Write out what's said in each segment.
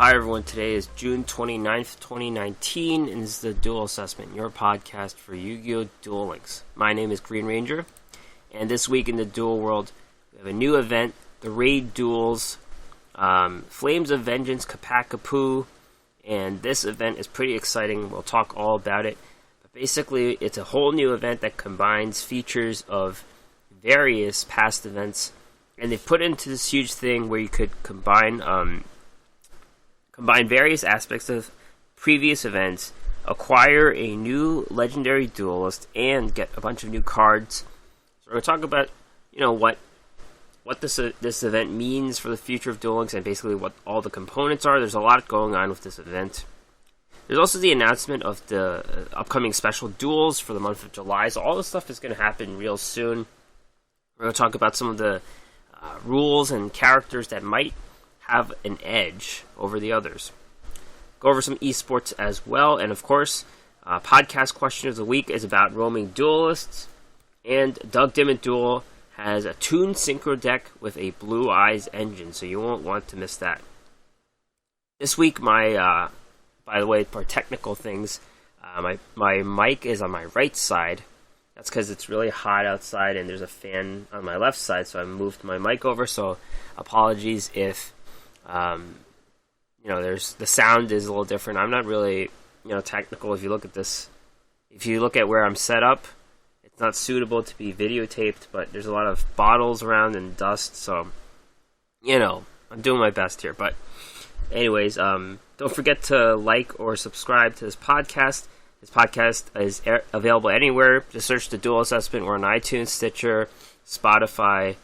Hi everyone, today is June 29th, 2019, and this is the Duel Assessment, your podcast for Yu-Gi-Oh! Duel Links. My name is Green Ranger, and this week in the Duel World, we have a new event, the Raid Duels, Flames of Vengeance, Ccapac, and this event is pretty exciting. We'll talk all about it. But basically, it's a whole new event that combines features of various past events, and they've put into this huge thing where you could combine various aspects of previous events, acquire a new legendary duelist, and get a bunch of new cards. So we're going to talk about, what this event means for the future of Duel Links and basically what all the components are. There's a lot going on with this event. There's also the announcement of the upcoming special duels for the month of July. So all this stuff is going to happen real soon. We're going to talk about some of the rules and characters that might have an edge over the others. Go over some esports as well, and of course, podcast question of the week is about roaming duelists, and Doug Dimmitt Duel has a tuned synchro deck with a Blue Eyes engine, so you won't want to miss that. This week, by the way, for technical things, my mic is on my right side. That's because it's really hot outside and there's a fan on my left side, so I moved my mic over, so apologies if there's the sound is a little different. I'm not really, technical. If you look at where I'm set up, it's not suitable to be videotaped, but there's a lot of bottles around and dust, so, I'm doing my best here. But anyways, don't forget to like or subscribe to this podcast. This podcast is available anywhere. Just search the Duel Assessment. We're on iTunes, Stitcher, Spotify,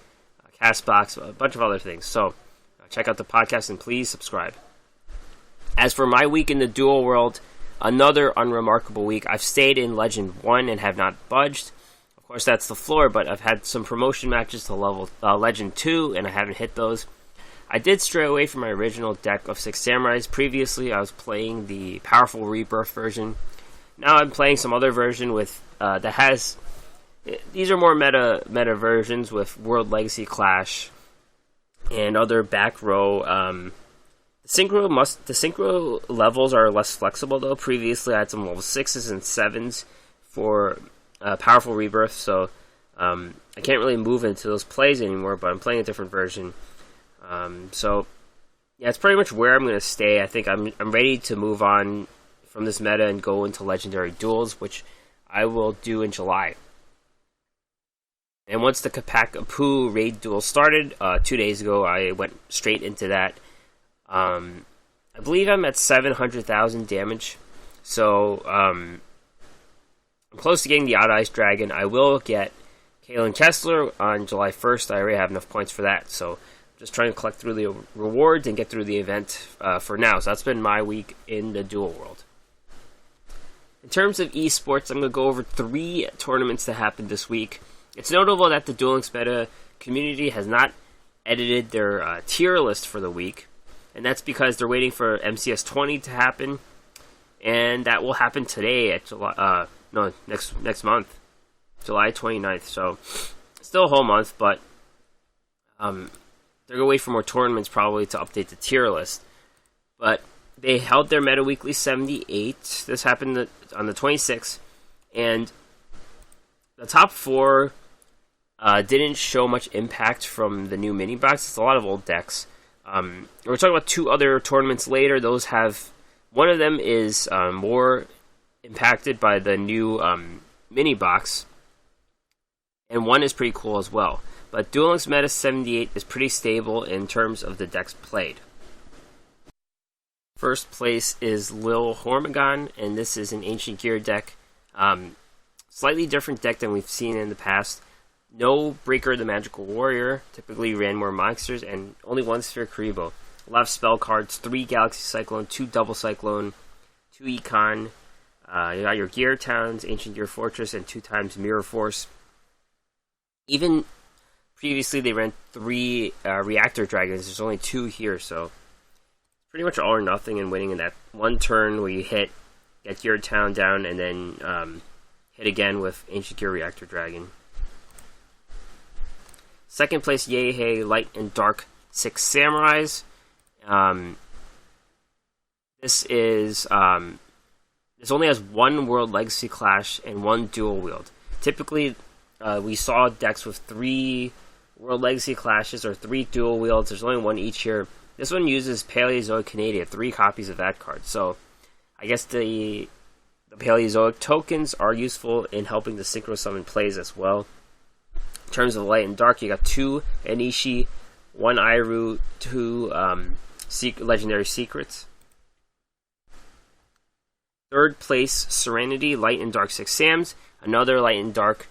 Castbox, a bunch of other things. So check out the podcast and please subscribe. As for my week in the Duel World, another unremarkable week. I've stayed in Legend 1 and have not budged. Of course, that's the floor, but I've had some promotion matches to level Legend 2, and I haven't hit those. I did stray away from my original deck of 6 Samurais. Previously, I was playing the Powerful Rebirth version. Now I'm playing some other version with that has... These are more meta versions with World Legacy Clash and other back row. The synchro levels are less flexible though. Previously, I had some level 6s and 7s for Powerful Rebirth, so I can't really move into those plays anymore. But I'm playing a different version. So yeah, it's pretty much where I'm going to stay. I think I'm ready to move on from this meta and go into Legendary Duels, which I will do in July. And once the Ccapac raid duel started 2 days ago, I went straight into that. I believe I'm at 700,000 damage, so I'm close to getting the Odd Ice Dragon. I will get Kalen Kessler on July 1st. I already have enough points for that, so I'm just trying to collect through the rewards and get through the event for now. So that's been my week in the Duel World. In terms of esports, I'm going to go over 3 tournaments that happened this week. It's notable that the Duel Links meta community has not edited their tier list for the week, and that's because they're waiting for MCS 20 to happen, and that will happen today at next month, July 29th. So still a whole month, but they're gonna wait for more tournaments probably to update the tier list. But they held their Meta Weekly 78. This happened on the 26th, and the top 4 didn't show much impact from the new mini box. It's a lot of old decks. We're talking about 2 other tournaments later. Those have... One of them is more impacted by the new mini box, and one is pretty cool as well. But Duel Links Meta 78 is pretty stable in terms of the decks played. First place is Lil Hormigon, and this is an Ancient Gear deck. Slightly different deck than we've seen in the past. No Breaker the Magical Warrior, typically ran more monsters, and only 1 Sphere Karibo. A lot of spell cards, 3 Galaxy Cyclone, 2 Double Cyclone, 2 Econ. You got your Gear Towns, Ancient Gear Fortress, and 2 times Mirror Force. Even previously they ran 3 Reactor Dragons, there's only 2 here, so pretty much all or nothing in winning in that one turn where you hit, get Gear Town down, and then hit again with Ancient Gear Reactor Dragon. Second place, Yay Light and Dark 6 Samurais. This is this only has one World Legacy Clash and one Dual Wield. Typically, we saw decks with 3 World Legacy Clashes or 3 Dual Wields. There's only one each here. This one uses Paleozoic Canada, 3 copies of that card. So, I guess the Paleozoic tokens are useful in helping the Synchro Summon plays as well. In terms of light and dark, you got 2 Anishi, 1 Iru, 2 Legendary Secrets. Third place, Serenity, Light and Dark 6 Sams, another Light and Dark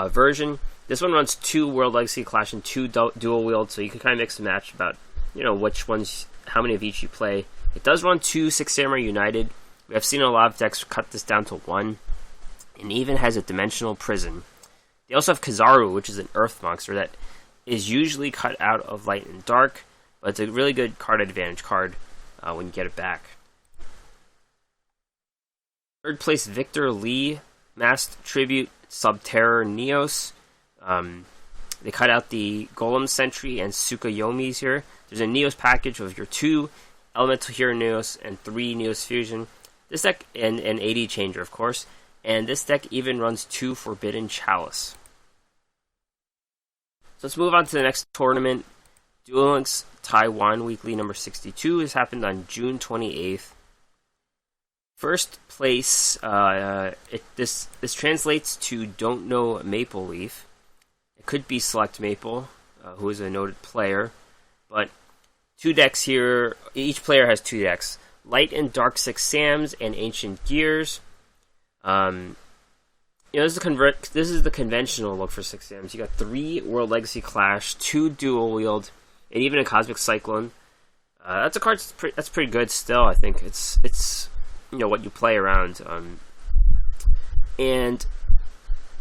version. This one runs 2 World Legacy Clash and 2 Dual Wield, so you can kind of mix and match about, which ones, how many of each you play. It does run 2 Six Samurai United. We have seen a lot of decks cut this down to 1, and even has a Dimensional Prison. They also have Kizaru, which is an Earth monster that is usually cut out of Light and Dark, but it's a really good card advantage card when you get it back. Third place, Victor Lee, Masked Tribute, Subterror Neos. They cut out the Golem Sentry and Tsukuyomis here. There's a Neos package of your 2 Elemental Hero Neos and 3 Neos Fusion. This deck, and an AD Changer, of course. And this deck even runs 2 Forbidden Chalice. So let's move on to the next tournament. Duel Links Taiwan Weekly number 62. This happened on June 28th. First place, this translates to Don't Know Maple Leaf. It could be Select Maple, who is a noted player. But 2 decks here. Each player has 2 decks. Light and Dark 6 Sams and Ancient Gears. This is the conventional look for 6 Sams. You got 3 World Legacy Clash, 2 Dual Wield, and even a Cosmic Cyclone. That's a card that's pretty good still. I think it's what you play around. And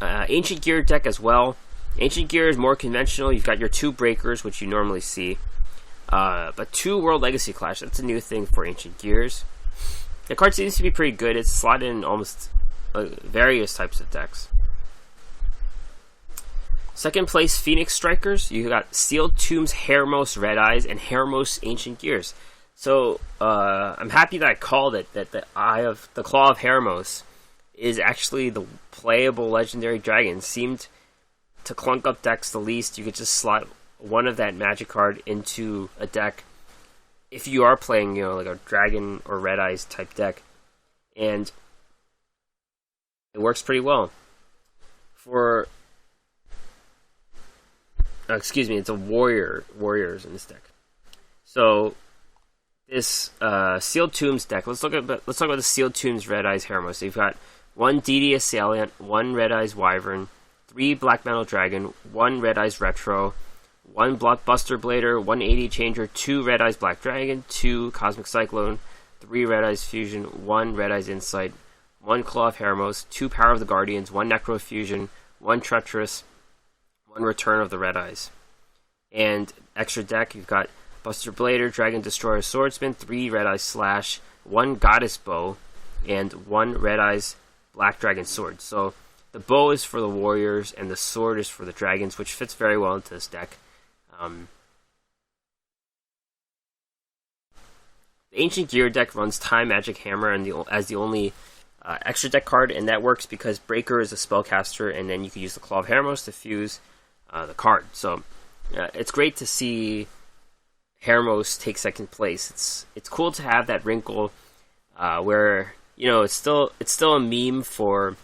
Ancient Gear deck as well. Ancient Gear is more conventional. You've got your 2 Breakers, which you normally see. But 2 World Legacy Clash, that's a new thing for Ancient Gears. The card seems to be pretty good. It's slotted in almost various types of decks. Second place, Phoenix Strikers. You got Sealed Tombs, Hermos Red Eyes, and Hermos Ancient Gears. So, I'm happy that I called it, that the Claw of Hermos is actually the playable Legendary Dragon. Seemed to clunk up decks the least. You could just slot one of that magic card into a deck if you are playing, like a Dragon or Red Eyes type deck. And it works pretty well. It's a warriors in this deck. So this Sealed Tombs deck. Let's talk about the Sealed Tombs Red Eyes Hermos. So you've got 1 DD Assailant, 1 Red Eyes Wyvern, 3 Black Metal Dragon, 1 Red Eyes Retro, 1 Blockbuster Blader, 1 AD Changer, 2 Red Eyes Black Dragon, 2 Cosmic Cyclone, 3 Red Eyes Fusion, 1 Red Eyes Insight, 1 Claw of Hermos, 2 Power of the Guardians, 1 Necro Fusion, 1 Treacherous, 1 Return of the Red Eyes. And extra deck, you've got Buster Blader, Dragon Destroyer Swordsman, 3 Red Eyes Slash, 1 Goddess Bow, and 1 Red Eyes Black Dragon Sword. So the bow is for the warriors, and the sword is for the dragons, which fits very well into this deck. The Ancient Gear deck runs Time Magic Hammer as the only extra deck card, and that works because Breaker is a spellcaster, and then you can use the Claw of Hermos to fuse the card. So it's great to see Hermos take second place. It's cool to have that wrinkle where it's still a meme for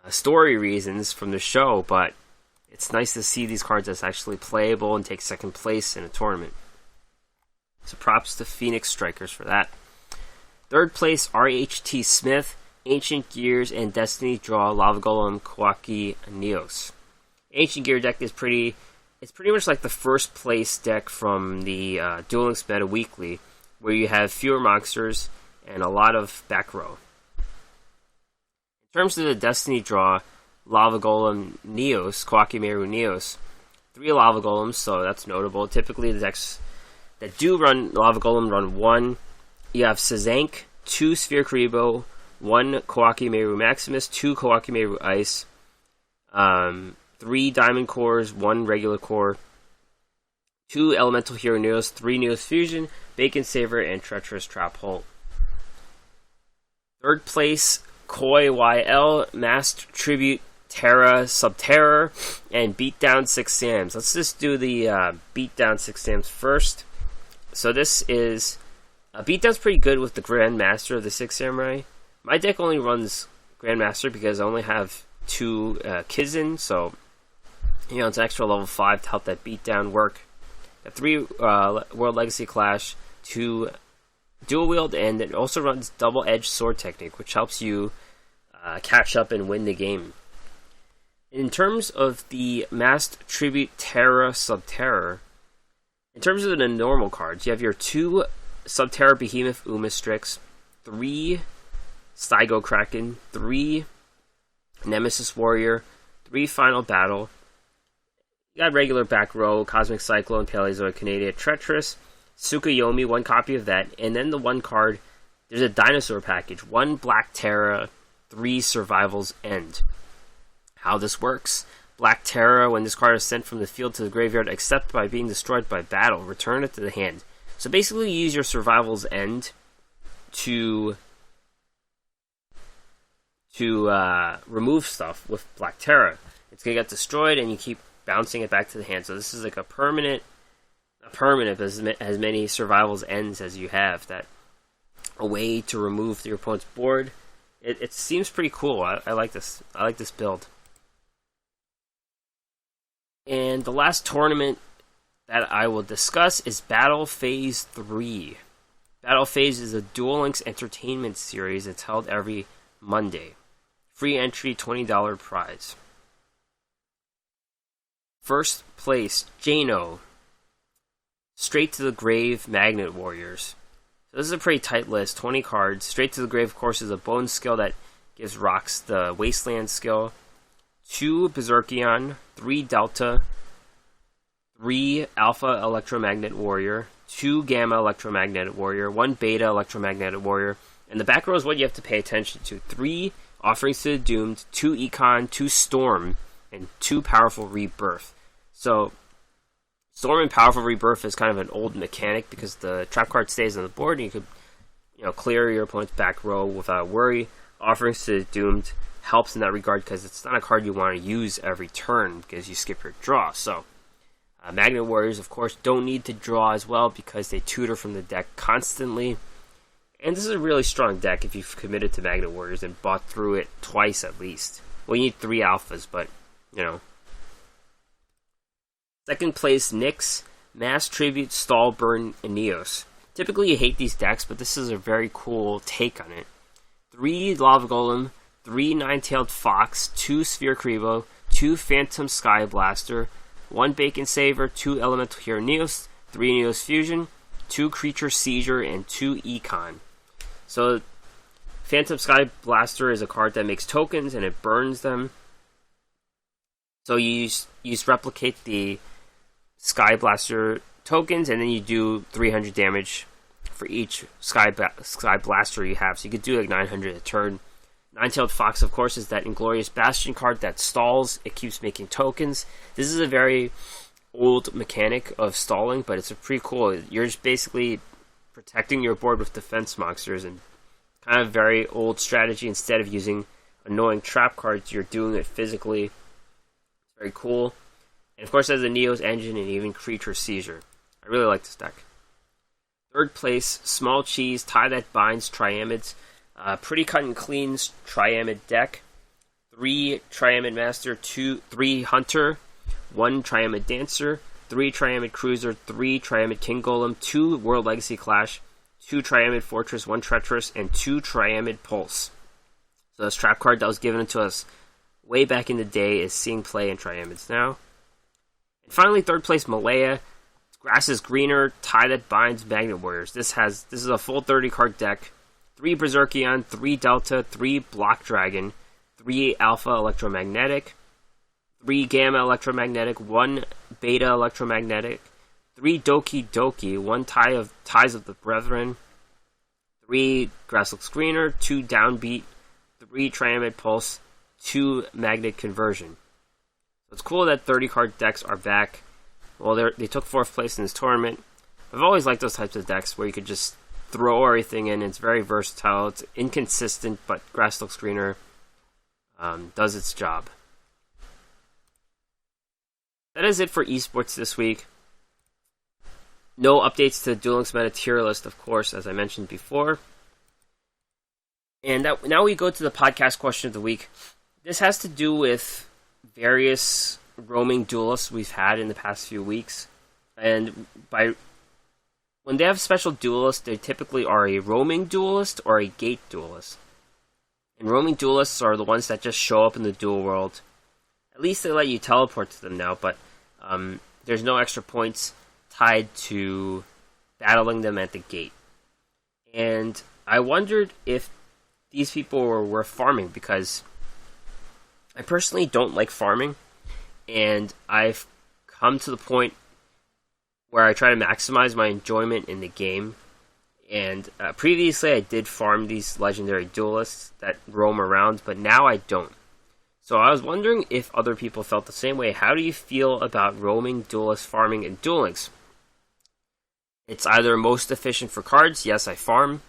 story reasons from the show, but it's nice to see these cards as actually playable and take second place in a tournament. So props to Phoenix Strikers for that. Third place, RHT Smith, Ancient Gears, and Destiny Draw, Lava Golem, Kawaki, and Neos. Ancient Gear deck is pretty much like the first place deck from the Duel Links Meta Weekly, where you have fewer monsters and a lot of back row. In terms of the Destiny Draw, Lava Golem, Neos, Kawaki Meru Neos, 3 Lava Golems, so that's notable. Typically the decks that do run Lava Golem run 1. You have Sazank, 2 Sphere Karibo, 1 Kawaki Meru Maximus, 2 Kawaki Meru Ice, 3 Diamond Cores, 1 regular core, 2 Elemental Hero Neos, 3 Neos Fusion, Bacon Saver, and Treacherous Trap Hole. Third place, Koi YL, Masked Tribute Terra Subterror, and Beatdown 6 Sams. Let's just do the Beatdown 6 Sams first. So this is... Beatdown's pretty good with the Grandmaster of the 6 Samurai. My deck only runs Grandmaster because I only have 2 Kizin, so it's extra level 5 to help that Beatdown work. Got 3 World Legacy Clash, 2 Dual Wield, and it also runs Double Edged Sword Technique, which helps you catch up and win the game. In terms of the Masked Tribute Terra Subterror, in terms of the normal cards, you have your 2 Subterra Behemoth Umastrix, 3 Stygo Kraken, 3 Nemesis Warrior, 3 Final Battle. You got regular back row, Cosmic Cyclone, Paleozoic Canadian Treacherous, Tsukuyomi, 1 copy of that, and then the 1 card, there's a dinosaur package, 1 Black Terra, 3 Survival's End. How this works: Black Terra, when this card is sent from the field to the graveyard, except by being destroyed by battle, return it to the hand. So basically you use your Survival's End to remove stuff with Black Terra. It's going to get destroyed and you keep bouncing it back to the hand. So this is like a permanent, but as many Survival's Ends as you have. That a way to remove your opponent's board. It seems pretty cool. I like this. I like this build. And the last tournament that I will discuss is Battle Phase 3. Battle Phase is a Duel Links entertainment series. It's held every Monday. Free entry, $20 prize. First place, Jano. Straight to the Grave, Magnet Warriors. So this is a pretty tight list, 20 cards. Straight to the Grave, of course, is a bone skill that gives Rocks the Wasteland skill. 2 Berserkion, 3 Delta, 3 Alpha Electromagnet Warrior, 2 Gamma Electromagnetic Warrior, 1 Beta Electromagnetic Warrior, and the back row is what you have to pay attention to. 3 Offerings to the Doomed, 2 Econ, 2 Storm, and 2 Powerful Rebirth. So, Storm and Powerful Rebirth is kind of an old mechanic because the trap card stays on the board and you could clear your opponent's back row without worry. Offerings to the Doomed helps in that regard because it's not a card you want to use every turn because you skip your draw. So, Magnet Warriors, of course, don't need to draw as well because they tutor from the deck constantly. And this is a really strong deck if you've committed to Magnet Warriors and bought through it twice at least. Well, you need 3 alphas, but, Second place, Nyx, Mass Tribute, Stallburn, and Neos. Typically you hate these decks, but this is a very cool take on it. 3 Lava Golem, 3 Nine-Tailed Fox, 2 Sphere Kribo, 2 Phantom Sky Blaster, 1 Bacon Saver, 2 Elemental Hero Neos, 3 Neos Fusion, 2 Creature Seizure, and 2 Econ. So, Phantom Sky Blaster is a card that makes tokens and it burns them. So you replicate the Sky Blaster tokens and then you do 300 damage for each Sky Blaster you have. So you could do like 900 a turn. Nine-Tailed Fox, of course, is that Inglorious Bastion card that stalls. It keeps making tokens. This is a very old mechanic of stalling, but it's a pretty cool. You're just basically protecting your board with defense monsters and kind of very old strategy. Instead of using annoying trap cards, you're doing it physically. It's very cool. And of course, it has a Neos engine and even Creature Seizure. I really like this deck. Third place, Small Cheese, Tie That Binds, Triamids. Pretty cut and clean Triamid deck. 3 Triamid Master, 3 Hunter, 1 Triamid Dancer, 3 Triamid Cruiser, 3 Triamid King Golem, 2 World Legacy Clash, 2 Triamid Fortress, 1 Treacherous, and 2 Triamid Pulse. So this trap card that was given to us way back in the day is seeing play in Triamids now. And finally, third place, Malaya. Grass is Greener, Tie That Binds, Magnet Warriors. This is a full 30 card deck. 3 Berserkion, 3 Delta, 3 Block Dragon, 3 Alpha Electromagnetic, 3 Gamma Electromagnetic, 1 Beta Electromagnetic, 3 Doki Doki, 1 Ties of the Brethren, 3 Grass Looks Greener, 2 Downbeat, 3 Triamid Pulse, 2 Magnet Conversion. So it's cool that 30 card decks are back. Well, they took 4th place in this tournament. I've always liked those types of decks where you could just throw everything in. It's very versatile. It's inconsistent, but Grass Looks Greener does its job. That is it for esports this week. No updates to Duel Links meta tier list, of course, as I mentioned before. And now we go to the podcast question of the week. This has to do with various roaming duelists we've had in the past few weeks. And when they have special duelists, they typically are a roaming duelist or a gate duelist. And roaming duelists are the ones that just show up in the Duel World. At least they let you teleport to them now, but there's no extra points tied to battling them at the gate. And I wondered if these people were worth farming, because I personally don't like farming, and I've come to the point where I try to maximize my enjoyment in the game. And previously I did farm these legendary duelists that roam around, but now I don't. So I was wondering if other people felt the same way. How do you feel about roaming duelist farming in Duel Links? It's either most efficient for cards, yes, I farm.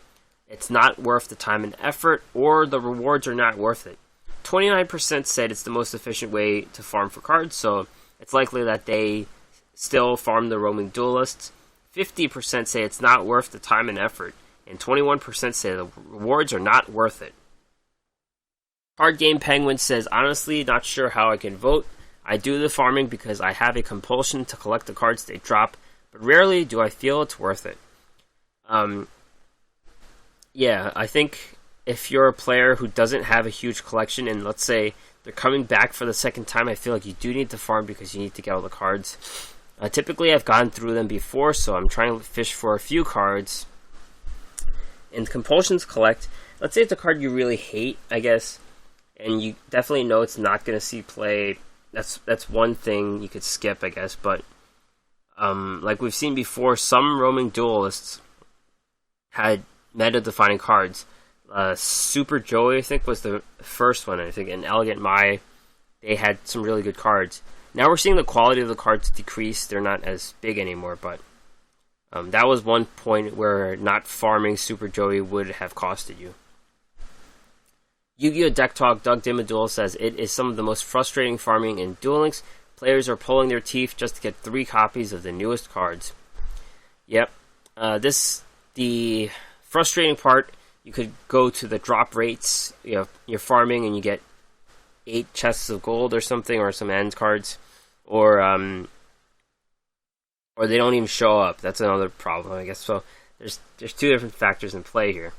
It's not worth the time and effort, or the rewards are not worth it. 29% said it's the most efficient way to farm for cards, so it's likely that they still farm the roaming duelists. 50% say it's not worth the time and effort, and 21% say the rewards are not worth it. Card Game Penguin says, honestly, not sure how I can vote. I do the farming because I have a compulsion to collect the cards they drop, but rarely do I feel it's worth it. Yeah, I think if you're a player who doesn't have a huge collection, and let's say they're coming back for the second time, I feel like you do need to farm because you need to get all the cards. Typically, I've gone through them before, so I'm trying to fish for a few cards. And compulsions collect. Let's say it's a card you really hate, I guess, and you definitely know it's not going to see play. That's one thing you could skip, I guess. But like we've seen before, some roaming duelists had meta-defining cards. Super Joey, I think, was the first one. I think, and Elegant Mai, they had some really good cards. Now we're seeing the quality of the cards decrease. They're not as big anymore, but that was one point where not farming Super Joey would have costed you. Yu-Gi-Oh! Deck Talk Doug Dimaduel says, it is some of the most frustrating farming in Duel Links. Players are pulling their teeth just to get 3 copies of the newest cards. Yep. The frustrating part, you could go to the drop rates. You know, you're farming and you get 8 chests of gold or something, or some end cards, or they don't even show up. That's another problem, I guess. So there's 2 different factors in play here.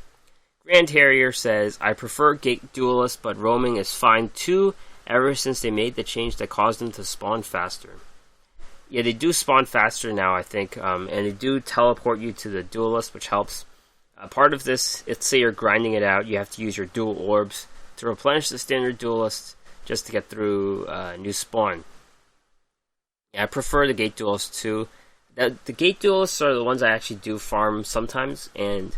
Grand Harrier says, I prefer gate duelists, but roaming is fine too, ever since they made the change that caused them to spawn faster. Yeah, they do spawn faster now, I think, and they do teleport you to the duelist, which helps. Part of this, let's say you're grinding it out, you have to use your dual orbs to replenish the standard duelist just to get through new spawn. Yeah, I prefer the gate duelists too. The gate duelists are the ones I actually do farm sometimes, and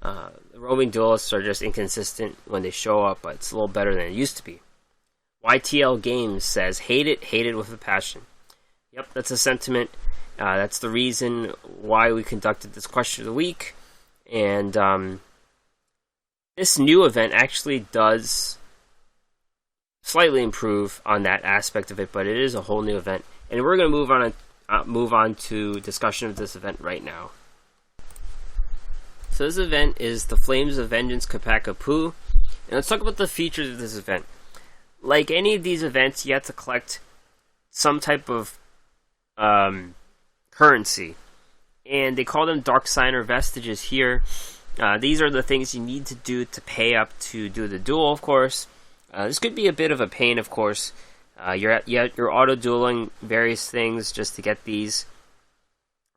the roaming duelists are just inconsistent when they show up, but it's a little better than it used to be. YTL Games says, hate it with a passion. Yep, that's a sentiment. That's the reason why we conducted this question of the week. And this new event actually does slightly improve on that aspect of it, but it is a whole new event. And we're going to move on to discussion of this event right now. So this event is the Flames of Vengeance Ccapac. And let's talk about the features of this event. Like any of these events, you have to collect some type of currency. And they call them Dark Sign or Vestiges here. These are the things you need to do to pay up to do the duel, of course. This could be a bit of a pain, of course. You're auto-dueling various things just to get these.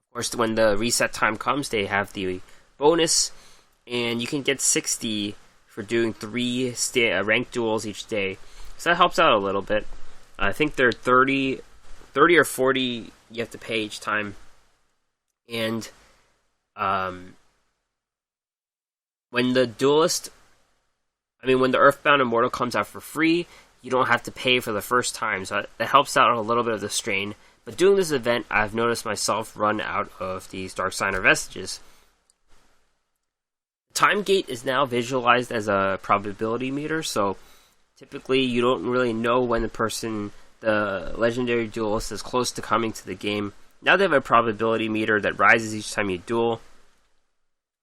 Of course, when the reset time comes, they have the bonus, and you can get 60 for doing 3 ranked duels each day. So that helps out a little bit. I think they're 30 or 40 you have to pay each time. And when the Earthbound Immortal comes out for free, you don't have to pay for the first time, so that helps out a little bit of the strain. But doing this event, I've noticed myself run out of these Dark Sign or Vestiges. time gate is now visualized as a probability meter, so typically you don't really know when the legendary duelist, is close to coming to the game. Now they have a probability meter that rises each time you duel.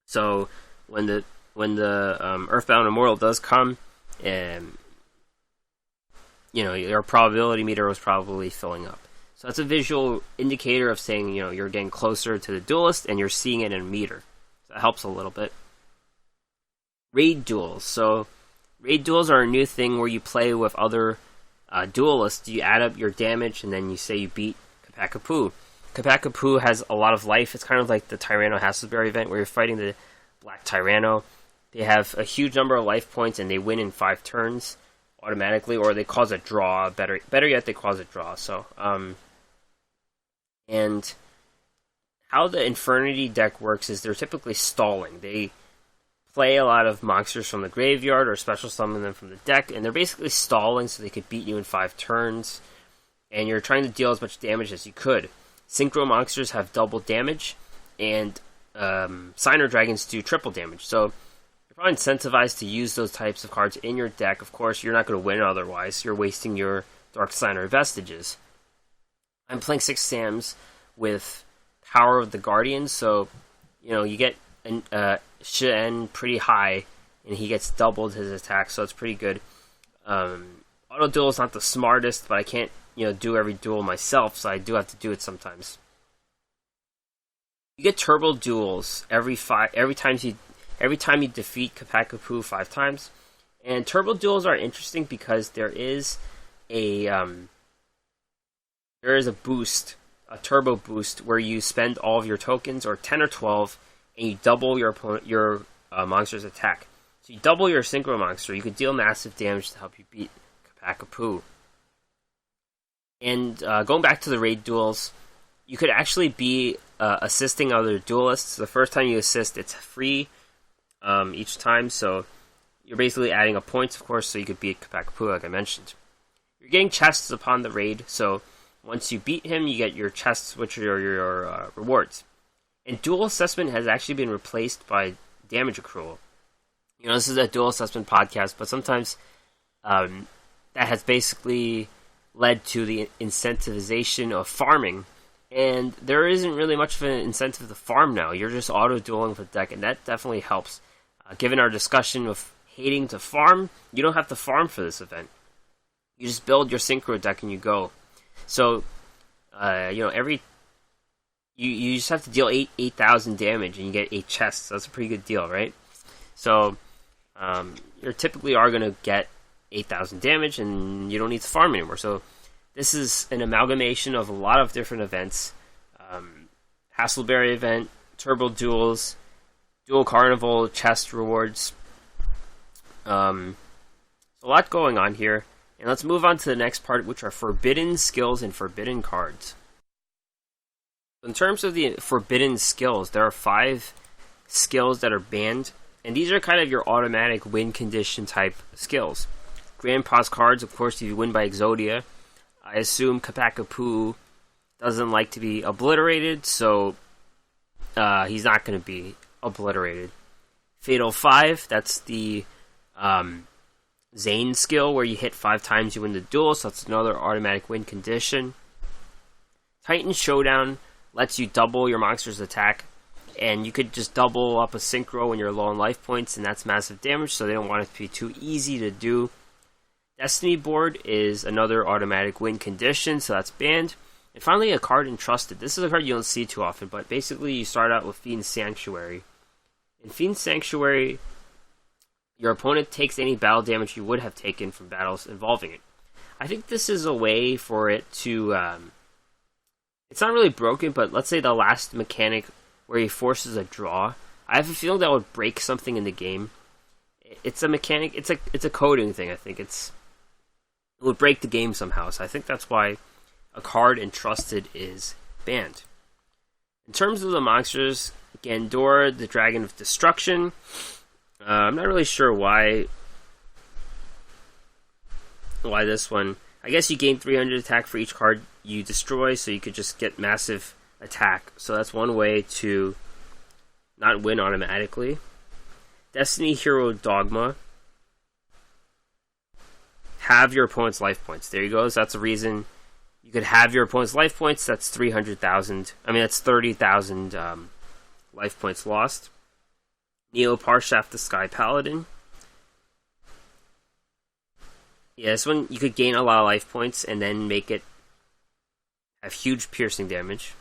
So when the Earthbound Immortal does come, your probability meter was probably filling up. So that's a visual indicator of saying, you're getting closer to the duelist, and you're seeing it in a meter. So that helps a little bit. Raid duels. So raid duels are a new thing where you play with other duelists. You add up your damage, and then you say you beat Ccapac. Ccapac has a lot of life. It's kind of like the Tyranno Hasselberry event where you're fighting the Black Tyranno. They have a huge number of life points, and they win in 5 turns automatically, or they cause a draw. Better yet, they cause a draw. So, and how the Infernity deck works is they're typically stalling. They play a lot of monsters from the graveyard or special summon them from the deck, and they're basically stalling so they could beat you in 5 turns, and you're trying to deal as much damage as you could. Synchro monsters have double damage, and Signer Dragons do triple damage, so you're probably incentivized to use those types of cards in your deck. Of course, you're not going to win otherwise. You're wasting your Dark Signer Vestiges. I'm playing 6 Sams with Power of the Guardian, so you get Shen pretty high, and he gets doubled his attack, so it's pretty good. Auto duel is not the smartest, but I can't do every duel myself, so I do have to do it sometimes. You get turbo duels every time you defeat Ccapac 5 times, and turbo duels are interesting because there is a boost, a turbo boost, where you spend all of your tokens, or 10 or 12, and you double your monster's attack. So you double your synchro monster. You could deal massive damage to help you beat Ccapac. And going back to the raid duels, you could actually be assisting other duelists. The first time you assist, it's free each time, so you're basically adding up points, of course, so you could beat Ccapac, like I mentioned. You're getting chests upon the raid, so once you beat him, you get your chests, which are your rewards. And duel assessment has actually been replaced by damage accrual. This is a duel assessment podcast, but sometimes that has basically led to the incentivization of farming, and there isn't really much of an incentive to farm now. You're just auto-dueling with the deck, and that definitely helps. Given our discussion of hating to farm, you don't have to farm for this event. You just build your synchro deck and you go. So, you just have to deal 8,000 damage and you get 8 chests. That's a pretty good deal, right? So, you typically are going to get 8,000 damage and you don't need to farm anymore. So, this is an amalgamation of a lot of different events. Hasselberry event, Turbo Duels, Duel Carnival, chest rewards. A lot going on here. And let's move on to the next part, which are forbidden skills and forbidden cards. In terms of the forbidden skills, there are 5 skills that are banned, and these are kind of your automatic win condition type skills. Grandpa's cards, of course, if you win by Exodia. I assume Ccapac doesn't like to be obliterated, so he's not going to be obliterated. Fatal 5, that's the Zane skill, where you hit 5 times, you win the duel, so that's another automatic win condition. Titan Showdown lets you double your monster's attack, and you could just double up a synchro when you're low on life points, and that's massive damage, so they don't want it to be too easy to do. Destiny Board is another automatic win condition, so that's banned. And finally, a card Entrusted. This is a card you don't see too often, but basically you start out with Fiend Sanctuary. In Fiend Sanctuary, your opponent takes any battle damage you would have taken from battles involving it. I think this is a way for it to... it's not really broken, but let's say the last mechanic where he forces a draw. I have a feeling that would break something in the game. It's a mechanic, it's a coding thing, I think. It would break the game somehow, so I think that's why a card Entrusted is banned. In terms of the monsters, Gandor, the Dragon of Destruction. I'm not really sure why this one. I guess you gain 300 attack for each card you destroy, so you could just get massive attack. So that's one way to not win automatically. Destiny Hero Dogma. Have your opponent's life points. There you go. So that's a reason you could have your opponent's life points. That's 300,000. I mean, that's 30,000 life points lost. Neo Parshaft the Sky Paladin. Yeah, this one you could gain a lot of life points and then make it have huge piercing damage.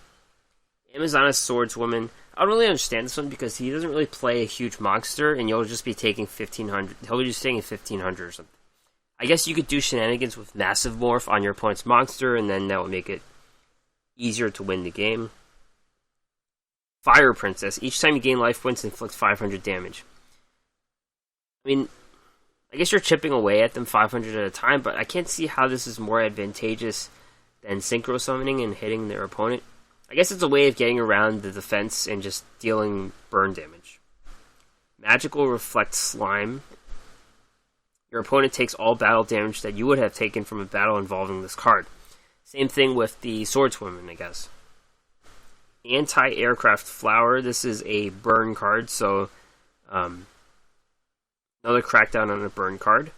Amazoness Swordswoman. I don't really understand this one because he doesn't really play a huge monster, and you'll just be taking 1,500. He'll be just taking 1,500 or something. I guess you could do shenanigans with Massive Morph on your opponent's monster, and then that will make it easier to win the game. Fire Princess. Each time you gain life points, inflict 500 damage. I mean, I guess you're chipping away at them 500 at a time, but I can't see how this is more advantageous than Synchro Summoning and hitting their opponent. I guess it's a way of getting around the defense and just dealing burn damage. Magical Reflect Slime. Your opponent takes all battle damage that you would have taken from a battle involving this card. Same thing with the Swordswoman, I guess. Anti-Aircraft Flower. This is a burn card, so another crackdown on a burn card.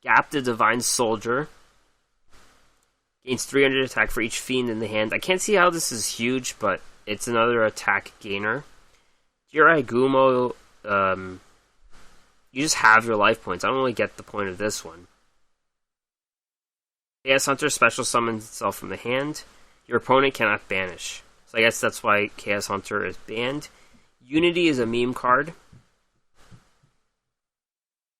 Gap the Divine Soldier. Gains 300 attack for each fiend in the hand. I can't see how this is huge, but it's another attack gainer. Jirai Gumo, you just have your life points. I don't really get the point of this one. Chaos Hunter special summons itself from the hand. Your opponent cannot banish. So I guess that's why Chaos Hunter is banned. Unity is a meme card.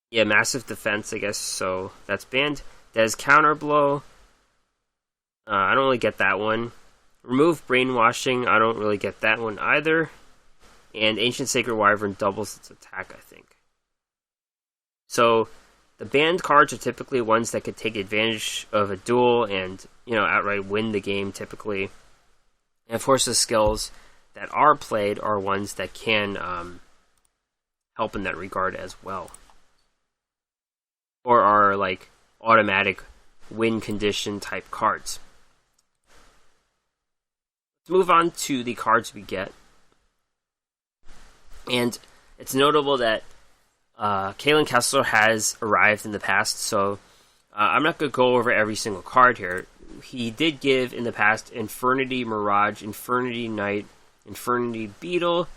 Yeah, Massive Defense, I guess, so that's banned. There's Counterblow. I don't really get that one. Remove Brainwashing. I don't really get that one either. And Ancient Sacred Wyvern doubles its attack, I think. So, the banned cards are typically ones that could take advantage of a duel and, outright win the game, typically. And of course, the skills that are played are ones that can help in that regard as well. Or are, like, automatic win condition type cards. Let's move on to the cards we get. And it's notable that Kalen Kessler has arrived in the past, so I'm not going to go over every single card here. He did give in the past Infernity Mirage, Infernity Knight, Infernity Beetle,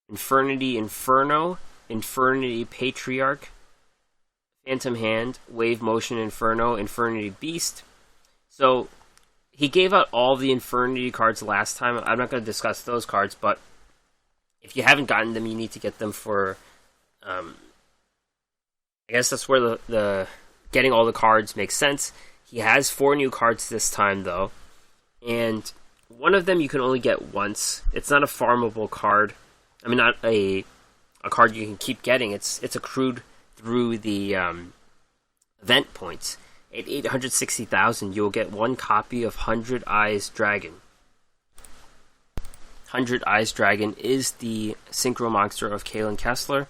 Infernity Inferno, Infernity Patriarch, Phantom Hand, Wave Motion Inferno, Infernity Beast. So, he gave out all the Infernity cards last time. I'm not going to discuss those cards, but if you haven't gotten them, you need to get them for... I guess that's where the getting all the cards makes sense. He has 4 new cards this time, though. And one of them you can only get once. It's not a farmable card. I mean, not a card you can keep getting. It's accrued through the event points. At 860,000, you'll get 1 copy of 100 Eyes Dragon. 100 Eyes Dragon is the synchro monster of Kalen Kessler.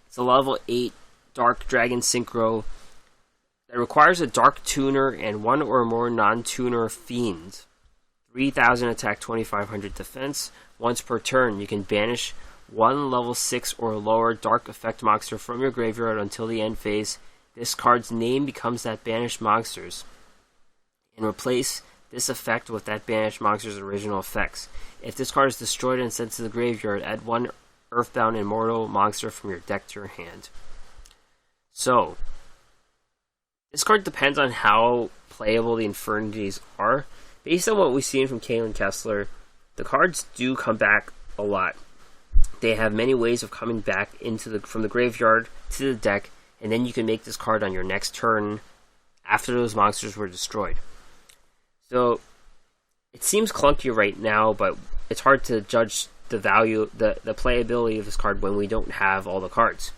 It's a level 8 Dark Dragon synchro that requires a Dark Tuner and 1 or more non-tuner fiends. 3,000 attack, 2,500 defense. Once per turn, you can banish 1 level 6 or lower Dark Effect monster from your graveyard until the end phase. This card's name becomes that banished monster's, and replace this effect with that banished monster's original effects. If this card is destroyed and sent to the graveyard, add 1 Earthbound Immortal monster from your deck to your hand. So, this card depends on how playable the Infernities are. Based on what we've seen from Kalen Kessler, the cards do come back a lot. They have many ways of coming back from the graveyard to the deck, and then you can make this card on your next turn after those monsters were destroyed. So, it seems clunky right now, but it's hard to judge the value, the playability of this card when we don't have all the cards.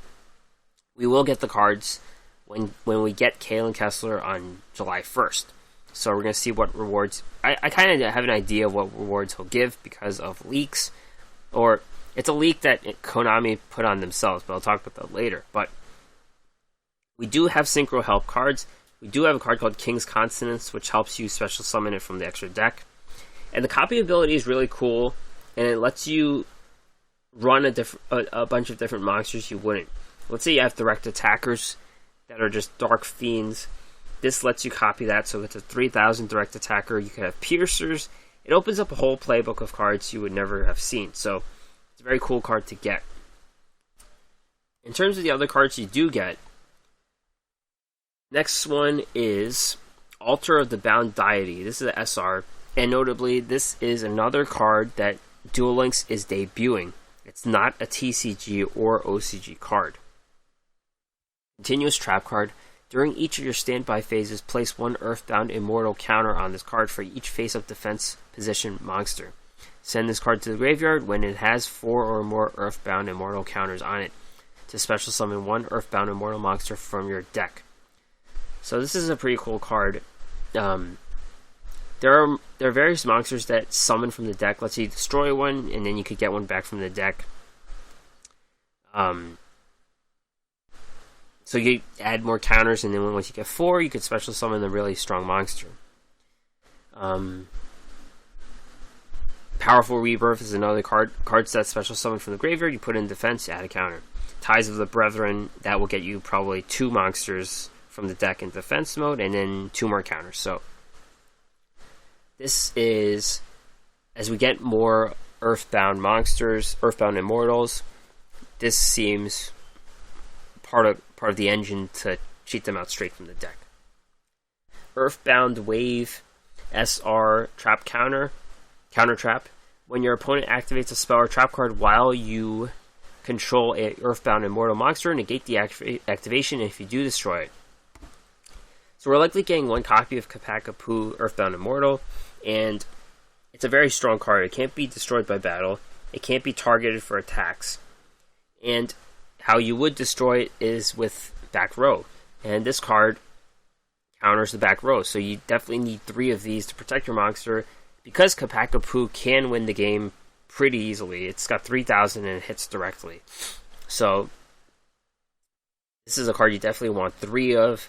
We will get the cards when we get Kalen Kessler on July 1st. So we're going to see what rewards... I kind of have an idea of what rewards he'll give because of leaks. Or, it's a leak that Konami put on themselves, but I'll talk about that later. But we do have Synchro Help cards. We do have a card called King's Consonance, which helps you special summon it from the extra deck. And the copy ability is really cool, and it lets you run a bunch of different monsters, you wouldn't. Let's say you have direct attackers that are just dark fiends. This lets you copy that, so it's a 3000 direct attacker. You could have piercers. It opens up a whole playbook of cards you would never have seen, so it's a very cool card to get. In terms of the other cards you do get, next one is Altar of the Bound Deity. This is an SR, and notably, this is another card that Duel Links is debuting. It's not a TCG or OCG card. Continuous trap card. During each of your standby phases, place one Earthbound Immortal counter on this card for each face-up defense position monster. Send this card to the graveyard when it has 4 or more Earthbound Immortal counters on it to special summon one Earthbound Immortal monster from your deck. So this is a pretty cool card. There are various monsters that summon from the deck. Let's say you destroy one, and then you could get one back from the deck. So you add more counters, and then once you get 4, you could special summon a really strong monster. Powerful Rebirth is another card set special summon from the graveyard. You put in defense, you add a counter. Ties of the Brethren, that will get you probably 2 monsters from the deck in defense mode, and then 2 more counters. So this is, as we get more Earthbound monsters, Earthbound Immortals, this seems part of the engine to cheat them out straight from the deck. Earthbound Wave SR Trap Counter Trap. When your opponent activates a spell or trap card while you control a Earthbound Immortal monster, negate the activation if you do destroy it. So we're likely getting one copy of Ccapac Earthbound Immortal, and it's a very strong card. It can't be destroyed by battle. It can't be targeted for attacks. And how you would destroy it is with back row. And this card counters the back row. So you definitely need 3 of these to protect your monster. Because Ccapac can win the game pretty easily. It's got 3000 and it hits directly. So this is a card you definitely want 3 of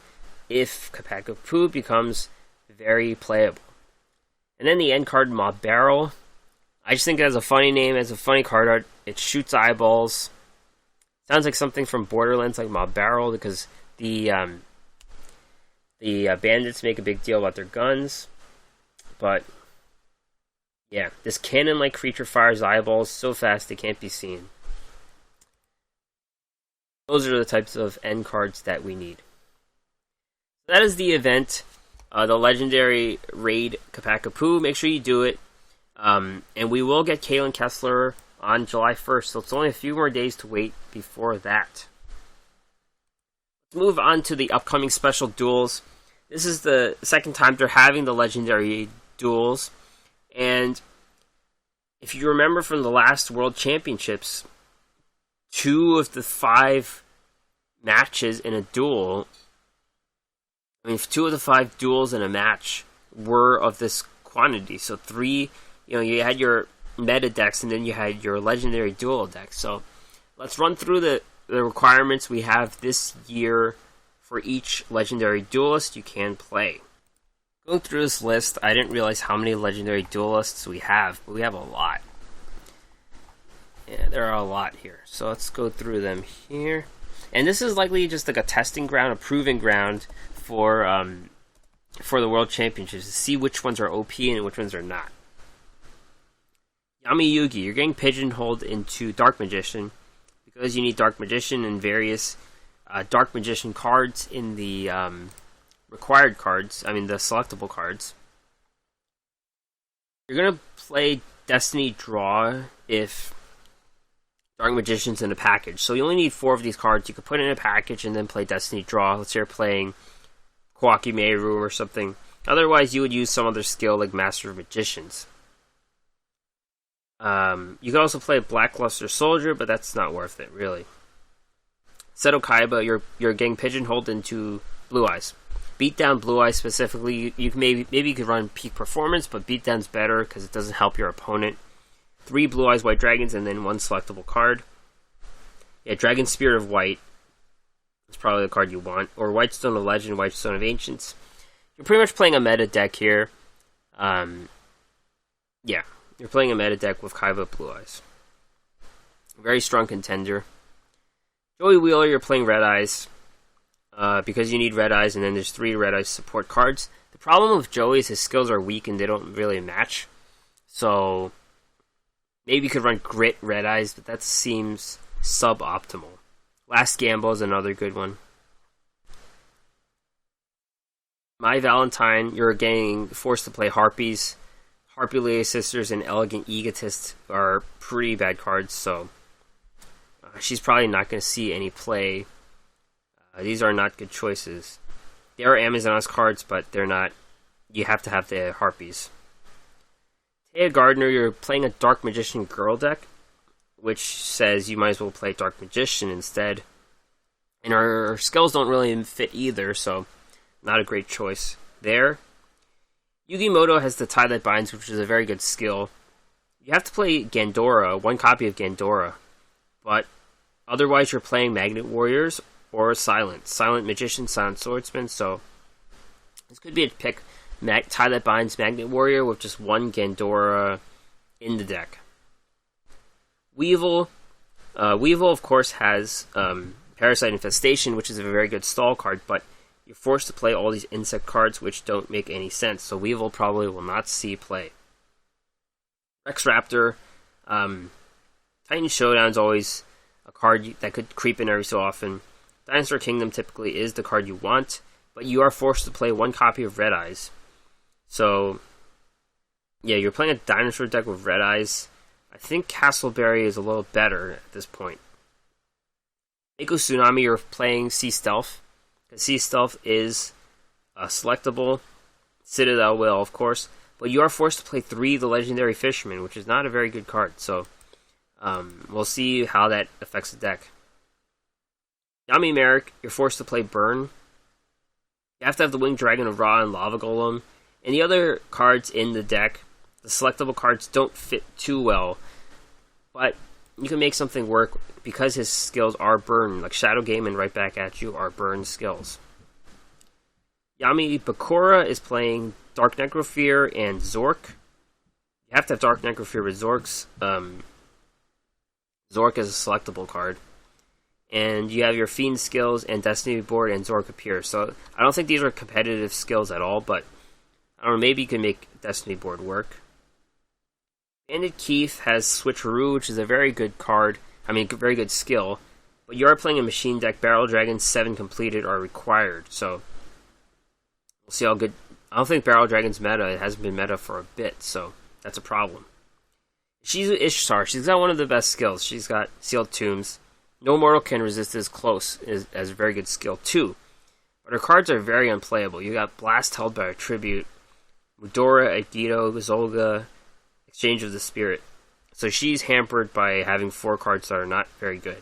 if Ccapac becomes very playable. And then the end card, Mob Barrel. I just think it has a funny name. It has a funny card art. It shoots eyeballs. Sounds like something from Borderlands, like Mob Barrel, because the bandits make a big deal about their guns. But yeah, this cannon-like creature fires eyeballs so fast they can't be seen. Those are the types of end cards that we need. That is the event, the legendary raid Ccapac. Make sure you do it. And we will get Kaylin Kessler on July 1st, so it's only a few more days to wait before that. Let's move on to the upcoming special duels. This is the second time they're having the legendary duels, and if you remember from the last World Championships, 2 of the 5 matches in a duel, 2 of the 5 duels in a match were of this quantity. So 3, you had your meta decks, and then you had your legendary duel decks. So let's run through the requirements we have this year for each legendary duelist you can play. Going through this list, I didn't realize how many legendary duelists we have, but we have a lot. Yeah, there are a lot here. So let's go through them here. And this is likely just like a testing ground, a proving ground for the World Championships to see which ones are OP and which ones are not. Yami Yugi, you're getting pigeonholed into Dark Magician because you need Dark Magician and various Dark Magician cards in the required cards, the selectable cards. You're going to play Destiny Draw if Dark Magician's in a package. So you only need 4 of these cards. You could put it in a package and then play Destiny Draw. Let's say you're playing Kawaki Meru or something. Otherwise, you would use some other skill like Master of Magicians. You could also play Blackluster Soldier, but that's not worth it, really. Seto Kaiba, you're getting pigeonholed into Blue Eyes. Beatdown Blue Eyes specifically, you can maybe you could run Peak Performance, but Beatdown's better because it doesn't help your opponent. 3 Blue Eyes White Dragons and then 1 selectable card. Yeah, Dragon Spirit of White is probably the card you want. Or Whitestone of Legend, Whitestone of Ancients. You're pretty much playing a meta deck here. Yeah, you're playing a meta deck with Kaiba Blue Eyes. Very strong contender. Joey Wheeler, you're playing Red Eyes because you need Red Eyes, and then there's 3 Red Eyes support cards. The problem with Joey is his skills are weak and they don't really match. So maybe you could run Grit Red Eyes, but that seems suboptimal. Last Gamble is another good one. My Valentine, you're getting forced to play Harpies. Harpy Lady Sisters and Elegant Egotist are pretty bad cards, so she's probably not going to see any play. These are not good choices. They are Amazon's cards, but they're not. You have to have the Harpies. Taya Gardner, you're playing a Dark Magician girl deck, which says you might as well play Dark Magician instead. And her skills don't really fit either, so not a great choice there. Yugi Moto has the Tie That Binds, which is a very good skill. You have to play Gandora, 1 copy of Gandora, but otherwise you're playing Magnet Warriors or Silent Magician, Silent Swordsman, so this could be a pick. Tie That Binds Magnet Warrior with just 1 Gandora in the deck. Weevil, of course, has Parasite Infestation, which is a very good stall card, but you're forced to play all these insect cards which don't make any sense, so Weevil probably will not see play. Rex Raptor, Titan Showdown is always a card that could creep in every so often. Dinosaur Kingdom typically is the card you want, but you are forced to play 1 copy of Red Eyes. So, yeah, you're playing a dinosaur deck with Red Eyes. I think Castleberry is a little better at this point. Echo Tsunami, you're playing Sea Stealth. Sea Stealth is selectable. Citadel will, of course. But you are forced to play 3 The Legendary Fisherman, which is not a very good card. So, we'll see how that affects the deck. Yami Merrick, you're forced to play Burn. You have to have the Winged Dragon of Ra and Lava Golem. And the other cards in the deck, the selectable cards, don't fit too well. But you can make something work because his skills are Burn. Like Shadow Game and Right Back at You are Burn skills. Yami Bakura is playing Dark Necrofear and Zork. You have to have Dark Necrofear with Zork's. Zork is a selectable card. And you have your Fiend skills and Destiny board and Zork appear. So I don't think these are competitive skills at all, but I don't know, maybe you can make Destiny board work. Bandit Keith has Switcheroo, which is a very good card. Very good skill. But you are playing a machine deck. Barrel Dragons 7 completed are required. So we'll see how good. I don't think Barrel Dragon's meta. It hasn't been meta for a bit, so that's a problem. She's Ishtar. She's got one of the best skills. She's got Sealed Tombs. No mortal can resist as close as a very good skill too. But her cards are very unplayable. You got Blast held by a Tribute, Mudora, Aikido, Zolga, Exchange of the Spirit. So she's hampered by having 4 cards that are not very good.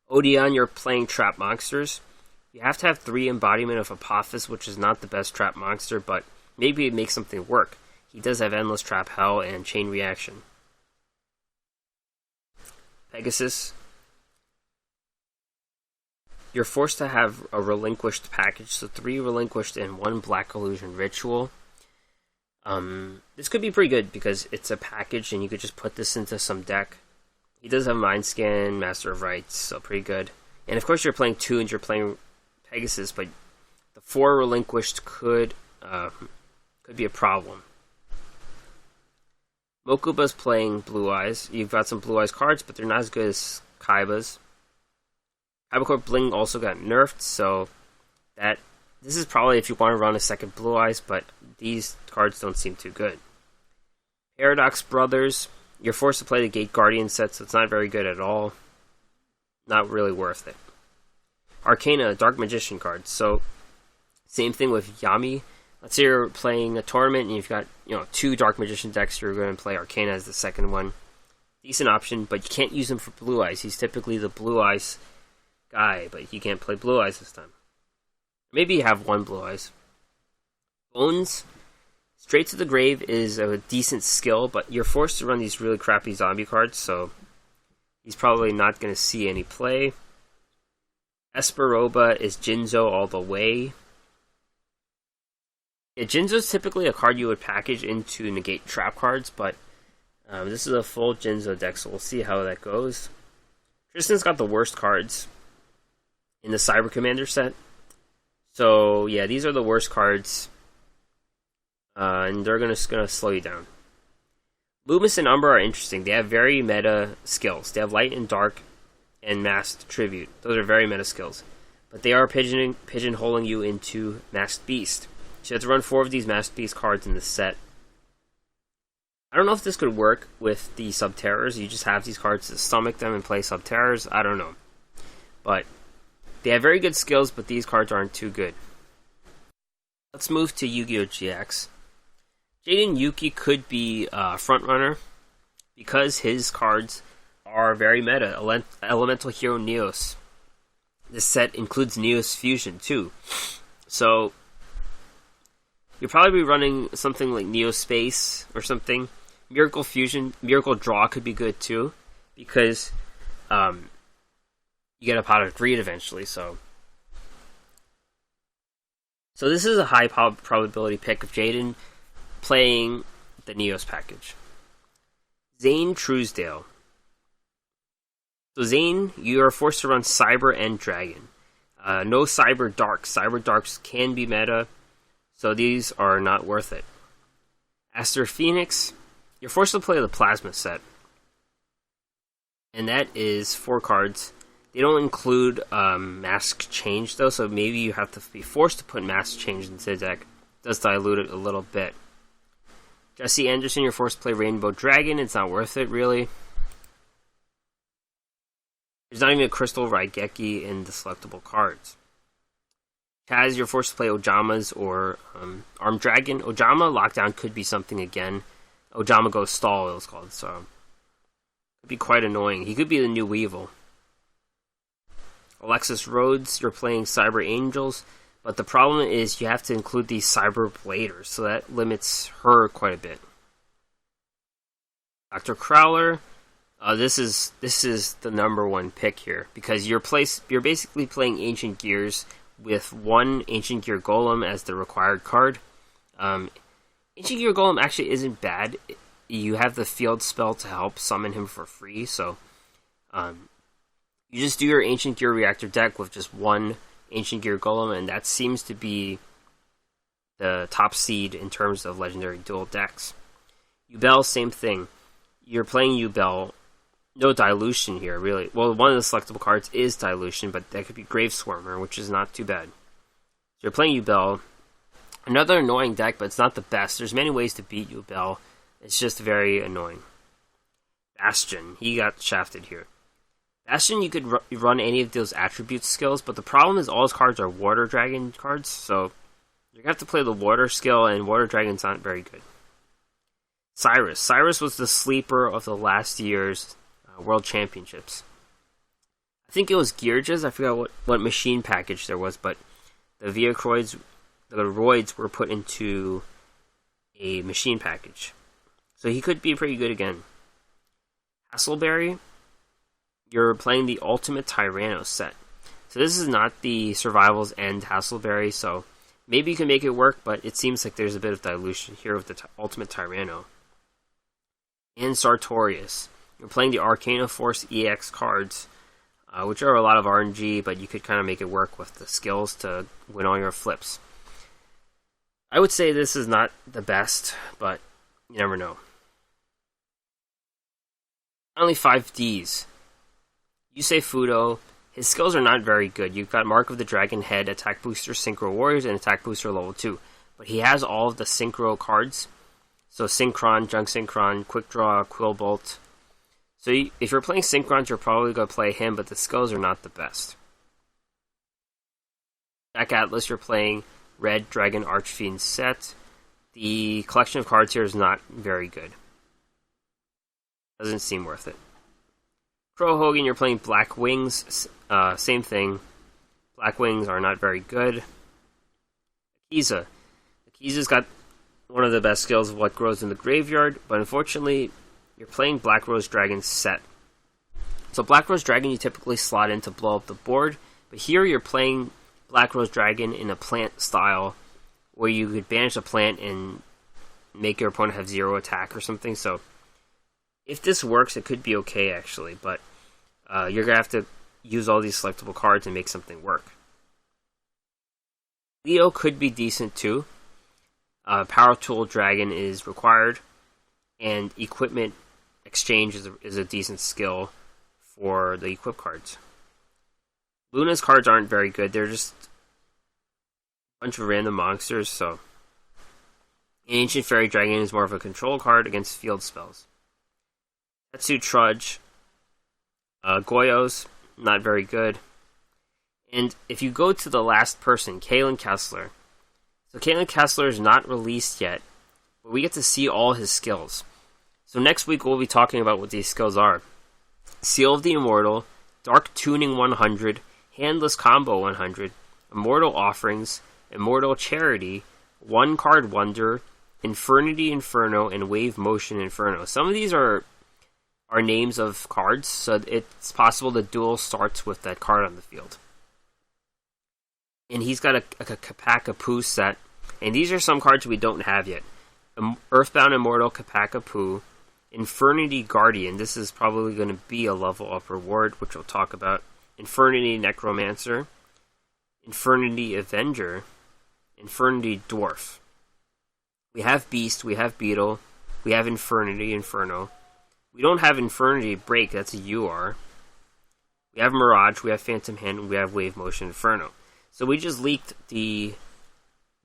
Odeon, you're playing Trap Monsters. You have to have 3 Embodiment of Apophis, which is not the best trap monster, but maybe it makes something work. He does have Endless Trap Hell and Chain Reaction. Pegasus, you're forced to have a relinquished package, so 3 relinquished and 1 Black Illusion Ritual. This could be pretty good because it's a package and you could just put this into some deck. He does have Mind Scan, Master of Rites, so pretty good. And of course you're playing Toons, you're playing Pegasus, but the 4 relinquished could be a problem. Mokuba's playing Blue Eyes. You've got some Blue Eyes cards, but they're not as good as Kaiba's. Kaiba Bling also got nerfed, so this is probably if you want to run a second Blue Eyes, but these cards don't seem too good. Paradox Brothers, you're forced to play the Gate Guardian set, so it's not very good at all. Not really worth it. Arcana, Dark Magician cards. So, same thing with Yami. Let's say you're playing a tournament and you've got 2 Dark Magician decks. You're going to play Arcana as the second one. Decent option, but you can't use him for Blue Eyes. He's typically the Blue Eyes guy, but you can't play Blue Eyes this time. Maybe you have 1 Blue Eyes. Bones, Straight to the Grave is a decent skill, but you're forced to run these really crappy zombie cards, so he's probably not going to see any play. Esperoba is Jinzo all the way. Yeah, Jinzo's typically a card you would package into negate trap cards, but This is a full Jinzo deck, so we'll see how that goes. Tristan's got the worst cards in the Cyber Commander set. So, yeah, these are the worst cards. And they're gonna slow you down. Loomis and Umbra are interesting. They have very meta skills. They have Light and Dark and Masked Tribute. Those are very meta skills. But they are pigeonholing you into Masked Beast. So you have to run 4 of these Masked Beast cards in the set. I don't know if this could work with the Subterrors. You just have these cards to stomach them and play Subterrors. I don't know. But they have very good skills, but these cards aren't too good. Let's move to Yu-Gi-Oh! GX. Jaden Yuki could be a frontrunner because his cards are very meta. Elemental Hero Neos. This set includes Neos Fusion too. So you'll probably be running something like Neo Space or something. Miracle Fusion, Miracle Draw could be good too, because you get a pot of greed eventually. So this is a high probability pick of Jaden playing the Neos package. Zane Truesdale. So Zane, you are forced to run Cyber and Dragon. No Cyber Darks. Cyber Darks can be meta, so these are not worth it. Aster Phoenix, you're forced to play the Plasma set. And that is 4 cards. They don't include Mask Change though, so maybe you have to be forced to put Mask Change into the deck. It does dilute it a little bit. Jesse Anderson, you're forced to play Rainbow Dragon. It's not worth it, really. There's not even a Crystal Raigeki in the selectable cards. Kaz, you're forced to play Ojamas or Armed Dragon. Ojama Lockdown could be something again. Ojama Goes Stall, it was called, so it could be quite annoying. He could be the new Weevil. Alexis Rhodes, you're playing Cyber Angels, but the problem is you have to include these Cyber Bladers, so that limits her quite a bit. Dr. Crowler, this is the number 1 pick here, because you're basically playing Ancient Gears with 1 Ancient Gear Golem as the required card. Ancient Gear Golem actually isn't bad. You have the field spell to help summon him for free, so you just do your Ancient Gear Reactor deck with just 1 Ancient Gear Golem, and that seems to be the top seed in terms of Legendary Duel decks. Yubel, same thing. You're playing Yubel. No dilution here, really. Well, one of the selectable cards is dilution, but that could be Grave Swarmer, which is not too bad. So you're playing Yubel. Another annoying deck, but it's not the best. There's many ways to beat Yubel. It's just very annoying. Bastion. He got shafted here. Bastion, you could run any of those attribute skills, but the problem is all his cards are Water Dragon cards, so you're going to have to play the Water skill, and Water Dragon's not very good. Cyrus. Cyrus was the sleeper of the last year's World Championships. I think it was Gearges. I forgot what machine package there was, but the Viacroids, the Roids were put into a machine package. So he could be pretty good again. Hasselberry, you're playing the Ultimate Tyranno set. So this is not the Survival's End Hasselberry, so maybe you can make it work, but it seems like there's a bit of dilution here with the Ultimate Tyranno. And Sartorius. You're playing the Arcana Force EX cards, which are a lot of RNG, but you could kind of make it work with the skills to win all your flips. I would say this is not the best, but you never know. Only 5 Ds. Yusei Fudo, his skills are not very good. You've got Mark of the Dragon Head, Attack Booster, Synchro Warriors, and Attack Booster level 2. But he has all of the Synchro cards. So Synchron, Junk Synchron, Quick Draw, Quill Bolt. So if you're playing Synchrons, you're probably going to play him, but the skills are not the best. Jack Atlas, you're playing Red Dragon Archfiend set. The collection of cards here is not very good. Doesn't seem worth it. Crow Hogan, you're playing Black Wings. Same thing. Black Wings are not very good. Akiza. Akiza's got one of the best skills of What Grows in the Graveyard, but unfortunately, you're playing Black Rose Dragon set. So Black Rose Dragon you typically slot in to blow up the board, but here you're playing Black Rose Dragon in a plant style, where you could banish a plant and make your opponent have 0 attack or something, so If this works, it could be okay, actually, but you're going to have to use all these selectable cards and make something work. Leo could be decent, too. Power Tool Dragon is required, and Equipment Exchange is a decent skill for the equip cards. Luna's cards aren't very good. They're just a bunch of random monsters, so Ancient Fairy Dragon is more of a control card against field spells. Tetsu Trudge, Goyos, not very good. And if you go to the last person, Kalen Kessler. So Kalen Kessler is not released yet, but we get to see all his skills. So next week we'll be talking about what these skills are. Seal of the Immortal, Dark Tuning 100, Handless Combo 100, Immortal Offerings, Immortal Charity, One Card Wonder, Infernity Inferno, and Wave Motion Inferno. Some of these are names of cards, so it's possible the duel starts with that card on the field. And he's got a Ccapac set, and these are some cards we don't have yet. Earthbound Immortal Ccapac, Infernity Guardian. This is probably going to be a level up reward, which we'll talk about. Infernity Necromancer, Infernity Avenger, Infernity Dwarf. We have Beast, we have Beetle, we have Infernity Inferno. We don't have Infernity Break, that's a UR. We have Mirage, we have Phantom Hand, and we have Wave Motion Inferno. So we just leaked the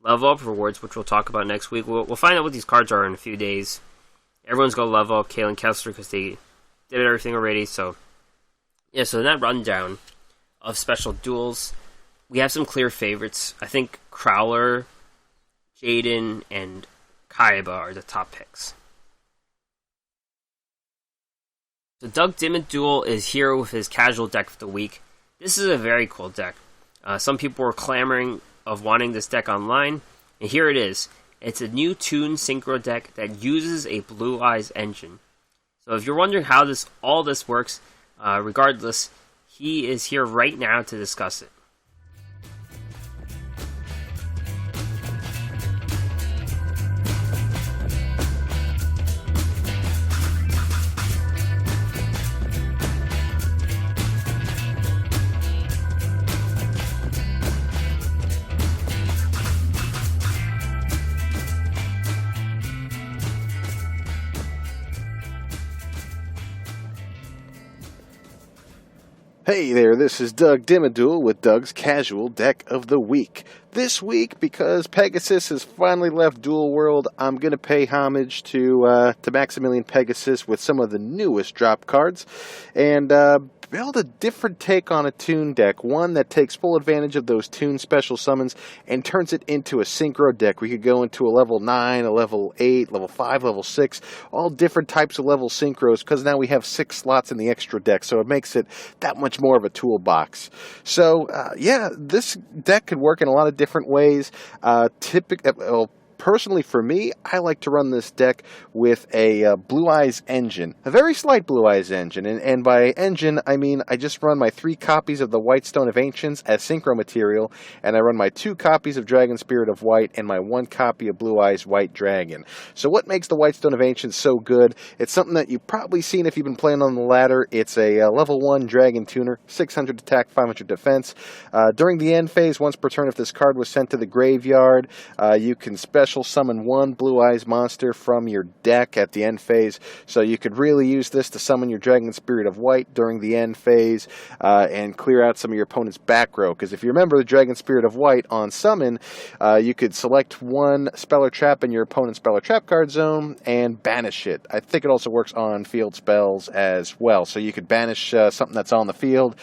level up rewards, which we'll talk about next week. We'll find out what these cards are in a few days. Everyone's going to level up Kalen Kessler because they did everything already. So, yeah, so in that rundown of special duels, we have some clear favorites. I think Crowler, Jaden, and Kaiba are the top picks. So Doug Dimmitt Duel is here with his casual deck of the week. This is a very cool deck. Some people were clamoring of wanting this deck online, and here it is. It's a new Toon Synchro deck that uses a Blue Eyes engine. So if you're wondering how all this works, regardless, he is here right now to discuss it. Hey there, this is Doug Dimmadule with Doug's Casual Deck of the Week. This week, because Pegasus has finally left Duel World, I'm going to pay homage to Maximilian Pegasus with some of the newest drop cards, and build a different take on a Toon deck, one that takes full advantage of those Toon special summons and turns it into a Synchro deck. We could go into a level 9, a level 8, level 5, level 6, all different types of level Synchros, because now we have 6 slots in the extra deck, so it makes it that much more of a toolbox. So, this deck could work in a lot of different ways. Personally, for me, I like to run this deck with a Blue Eyes engine, a very slight Blue Eyes engine, and by engine, I mean I just run my 3 copies of the White Stone of Ancients as synchro material, and I run my 2 copies of Dragon Spirit of White and my 1 copy of Blue Eyes White Dragon. So what makes the White Stone of Ancients so good? It's something that you've probably seen if you've been playing on the ladder. It's a level 1 Dragon Tuner, 600 attack, 500 defense. During the end phase, once per turn, if this card was sent to the graveyard, you can special summon 1 Blue Eyes monster from your deck at the end phase. So you could really use this to summon your Dragon Spirit of White during the end phase and clear out some of your opponent's back row. Because if you remember the Dragon Spirit of White on summon, you could select 1 spell or trap in your opponent's spell or trap card zone and banish it. I think it also works on field spells as well. So you could banish something that's on the field.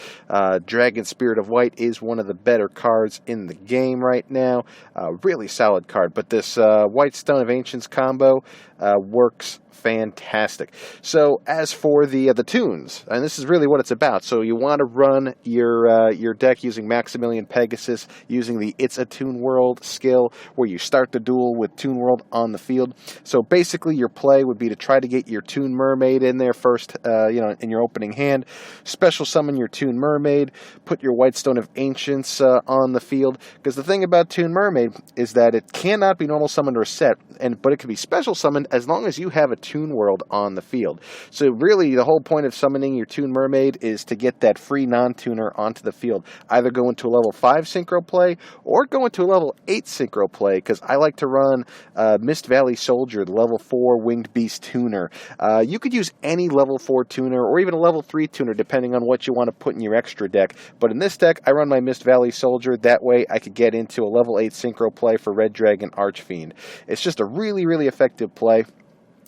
Dragon Spirit of White is one of the better cards in the game right now. Really solid card. But this White Stone of Ancients combo works fantastic. So as for the tunes, and this is really what it's about. So you want to run your deck using Maximilian Pegasus, using the It's a Toon World skill, where you start the duel with Toon World on the field. So basically, your play would be to try to get your Toon Mermaid in there first, in your opening hand. Special summon your Toon Mermaid. Put your White Stone of Ancients on the field. Because the thing about Toon Mermaid is that it cannot be normal summoned or set, but it can be special summoned as long as you have a Toon World on the field. So really, the whole point of summoning your Toon Mermaid is to get that free non-tuner onto the field. Either go into a level 5 synchro play, or go into a level 8 synchro play, because I like to run Mist Valley Soldier, the level 4 Winged Beast tuner. You could use any level 4 tuner, or even a level 3 tuner, depending on what you want to put in your extra deck. But in this deck, I run my Mist Valley Soldier. That way, I could get into a level 8 synchro play for Red Dragon Archfiend. It's just a really, really effective play.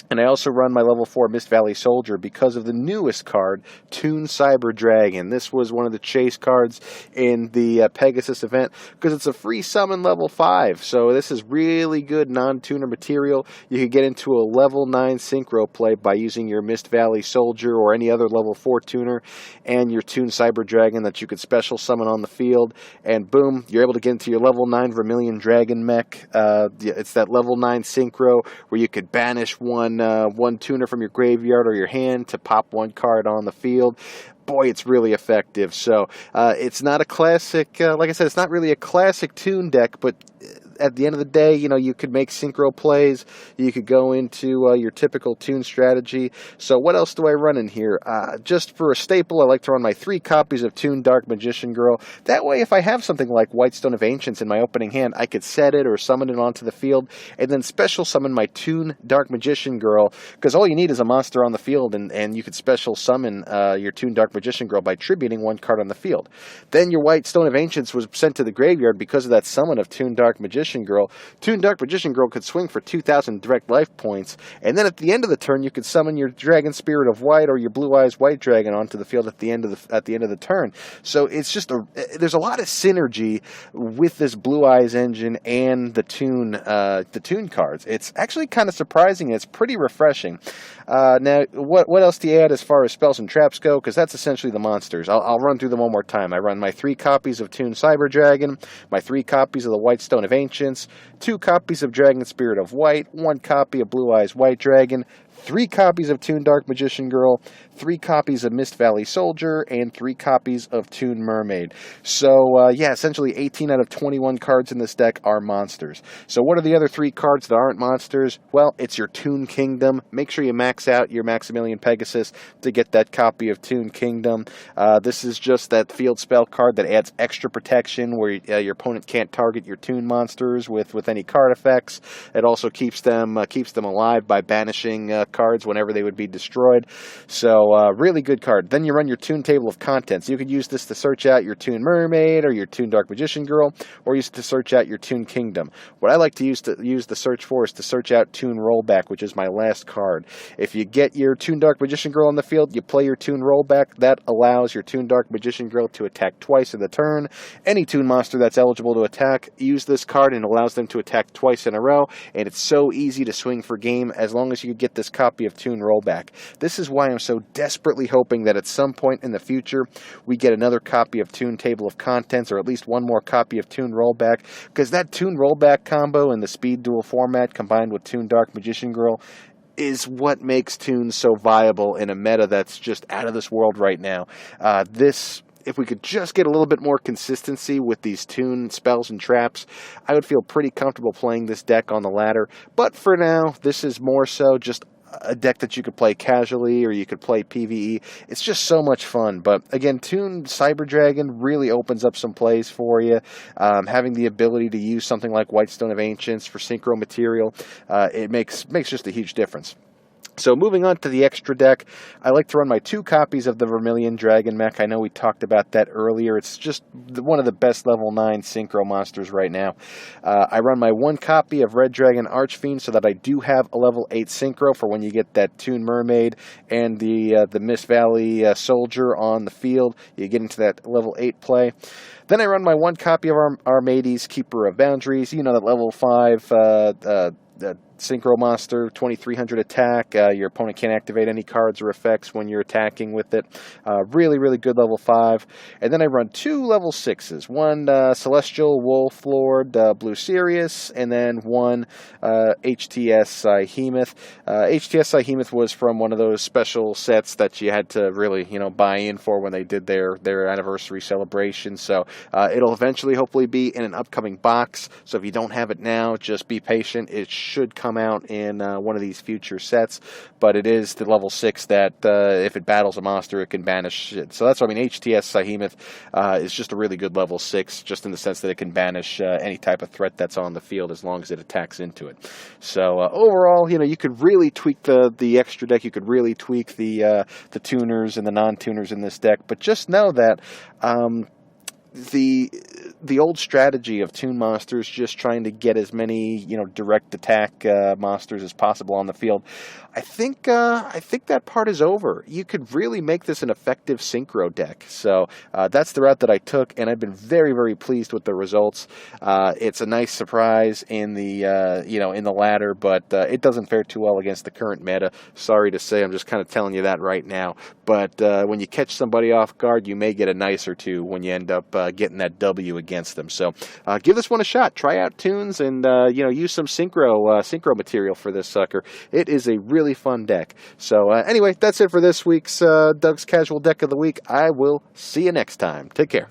And I also run my level 4 Mist Valley Soldier because of the newest card, Toon Cyber Dragon. This was one of the chase cards in the Pegasus event because it's a free summon level 5. So this is really good non-tuner material. You could get into a level 9 synchro play by using your Mist Valley Soldier or any other level 4 tuner and your Toon Cyber Dragon that you could special summon on the field. And boom, you're able to get into your level 9 Vermilion Dragon mech. It's that level 9 synchro where you could banish one tuner from your graveyard or your hand to pop one card on the field. Boy, it's really effective. So it's not a classic, like I said, it's not really a classic Toon deck, but at the end of the day, you know, you could make synchro plays. You could go into your typical Toon strategy. So what else do I run in here? Just for a staple, I like to run my 3 copies of Toon Dark Magician Girl. That way, if I have something like Whitestone of Ancients in my opening hand, I could set it or summon it onto the field, and then special summon my Toon Dark Magician Girl, because all you need is a monster on the field, and you could special summon your Toon Dark Magician Girl by tributing one card on the field. Then your Whitestone of Ancients was sent to the graveyard because of that summon of Toon Dark Magician Girl. Toon Dark Magician Girl could swing for 2,000 direct life points, and then at the end of the turn, you could summon your Dragon Spirit of White or your Blue Eyes White Dragon onto the field at the end of the turn. So it's just there's a lot of synergy with this Blue Eyes engine and the Toon cards. It's actually kind of surprising. It's pretty refreshing. Now, what else do you add as far as spells and traps go? Because that's essentially the monsters. I'll run through them one more time. I run my 3 copies of Toon Cyber Dragon, my 3 copies of the Whitestone of Ancients, 2 copies of Dragon Spirit of White, 1 copy of Blue Eyes White Dragon, 3 copies of Toon Dark Magician Girl, 3 copies of Mist Valley Soldier, and 3 copies of Toon Mermaid. So, yeah, essentially 18 out of 21 cards in this deck are monsters. So what are the other 3 cards that aren't monsters? Well, it's your Toon Kingdom. Make sure you max out your Maximilian Pegasus to get that copy of Toon Kingdom. This is just that field spell card that adds extra protection where your opponent can't target your Toon monsters with any card effects. It also keeps them alive by banishing cards whenever they would be destroyed. So really good card. Then you run your Toon Table of Contents. You could use this to search out your Toon Mermaid or your Toon Dark Magician Girl, or use it to search out your Toon Kingdom. What I like to use the search for is to search out Toon Rollback, which is my last card. If you get your Toon Dark Magician Girl on the field, you play your Toon Rollback. That allows your Toon Dark Magician Girl to attack twice in the turn. Any Toon monster that's eligible to attack, use this card and allows them to attack twice in a row, and it's so easy to swing for game as long as you get this copy of Toon Rollback. This is why I'm so desperately hoping that at some point in the future we get another copy of Toon Table of Contents, or at least one more copy of Toon Rollback, because that Toon Rollback combo in the Speed Duel format combined with Toon Dark Magician Girl is what makes Toon so viable in a meta that's just out of this world right now. If we could just get a little bit more consistency with these Toon spells and traps, I would feel pretty comfortable playing this deck on the ladder. But for now, this is more so just a deck that you could play casually, or you could play PvE. It's just so much fun. But again, Toon Cyber Dragon really opens up some plays for you. Having the ability to use something like Whitestone of Ancients for synchro material, it makes just a huge difference. So moving on to the extra deck, I like to run my 2 copies of the Vermilion Dragon mech. I know we talked about that earlier. It's just one of the best level 9 synchro monsters right now. I run my 1 copy of Red Dragon Archfiend so that I do have a level 8 synchro for when you get that Toon Mermaid and the Mist Valley Soldier on the field. You get into that level 8 play. Then I run my 1 copy of Armades, Keeper of Boundaries. You know, that level 5 synchro monster, 2300 attack. Your opponent can't activate any cards or effects when you're attacking with it. Really, really good level 5. And then I run 2 level 6s. 1 Celestial Wolf Lord, Blue Sirius, and then 1 HTS Behemoth. HTS Behemoth was from one of those special sets that you had to really, buy in for when they did their anniversary celebration. So it'll eventually hopefully be in an upcoming box. So if you don't have it now, just be patient. It should come come out in one of these future sets, but it is the level 6 that if it battles a monster, it can banish it. So that's what I mean. HTS Behemoth is just a really good level 6, just in the sense that it can banish any type of threat that's on the field as long as it attacks into it. So overall, you could really tweak the extra deck. You could really tweak the tuners and the non-tuners in this deck, but just know that the old strategy of Toon Monsters, just trying to get as many direct attack monsters as possible on the field, I think that part is over. You could really make this an effective synchro deck. So that's the route that I took, and I've been very, very pleased with the results. It's a nice surprise in the in the ladder, but it doesn't fare too well against the current meta. Sorry to say, I'm just kind of telling you that right now. But when you catch somebody off guard, you may get a nice or two when you end up getting that W against them. So give this one a shot. Try out tunes and use some synchro material for this sucker. It is a really fun deck. So anyway, that's it for this week's Doug's Casual Deck of the Week. I will see you next time. Take care.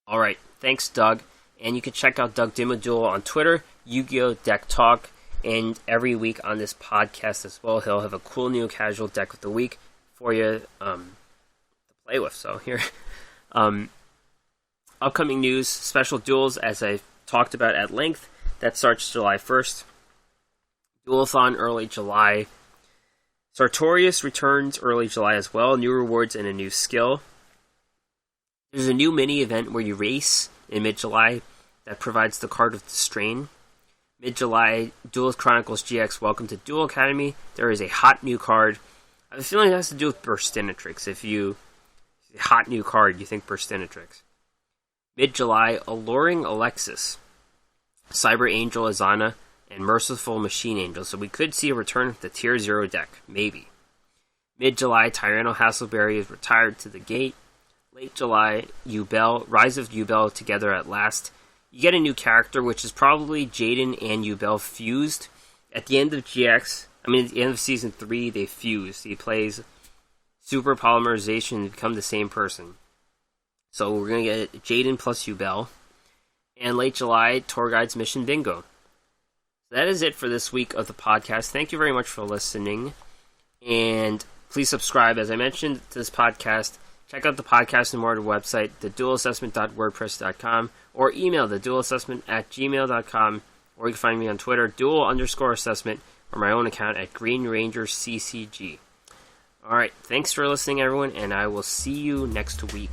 Alright, thanks Doug, and you can check out Doug Demo Duel on Twitter, Yu-Gi-Oh! Deck Talk, and every week on this podcast as well, he'll have a cool new casual deck of the week for you to play with. So here, upcoming news, special duels, as I talked about at length, that starts July 1st. Duelathon early July. Sartorius returns early July as well, new rewards and a new skill. There's a new mini-event where you race in mid-July that provides the card with the strain. Mid-July, Duelist Chronicles GX, welcome to Duel Academy. There is a hot new card. I have a feeling it has to do with Burstinatrix. If you see a hot new card, you think Burstinatrix. Mid-July, Alluring Alexis, Cyber Angel Azana, and Merciful Machine Angel. So we could see a return of the Tier 0 deck, maybe. Mid-July, Tyranno Hassleberry is retired to the gate. Late July, Yubel, Rise of Yubel together at last. You get a new character, which is probably Jaden and Yubel fused. At the end of GX, at the end of Season 3, they fused. He plays Super Polymerization and become the same person. So we're going to get Jaden plus Yubel. And late July, Tour Guide's Mission Bingo. So that is it for this week of the podcast. Thank you very much for listening. And please subscribe, as I mentioned, to this podcast. Check out the podcast and more at our website, theduelassessment.wordpress.com, or email theduelassessment@gmail.com, or you can find me on Twitter, duel_assessment, or my own account at GreenRangerCCG. Alright, thanks for listening, everyone, and I will see you next week.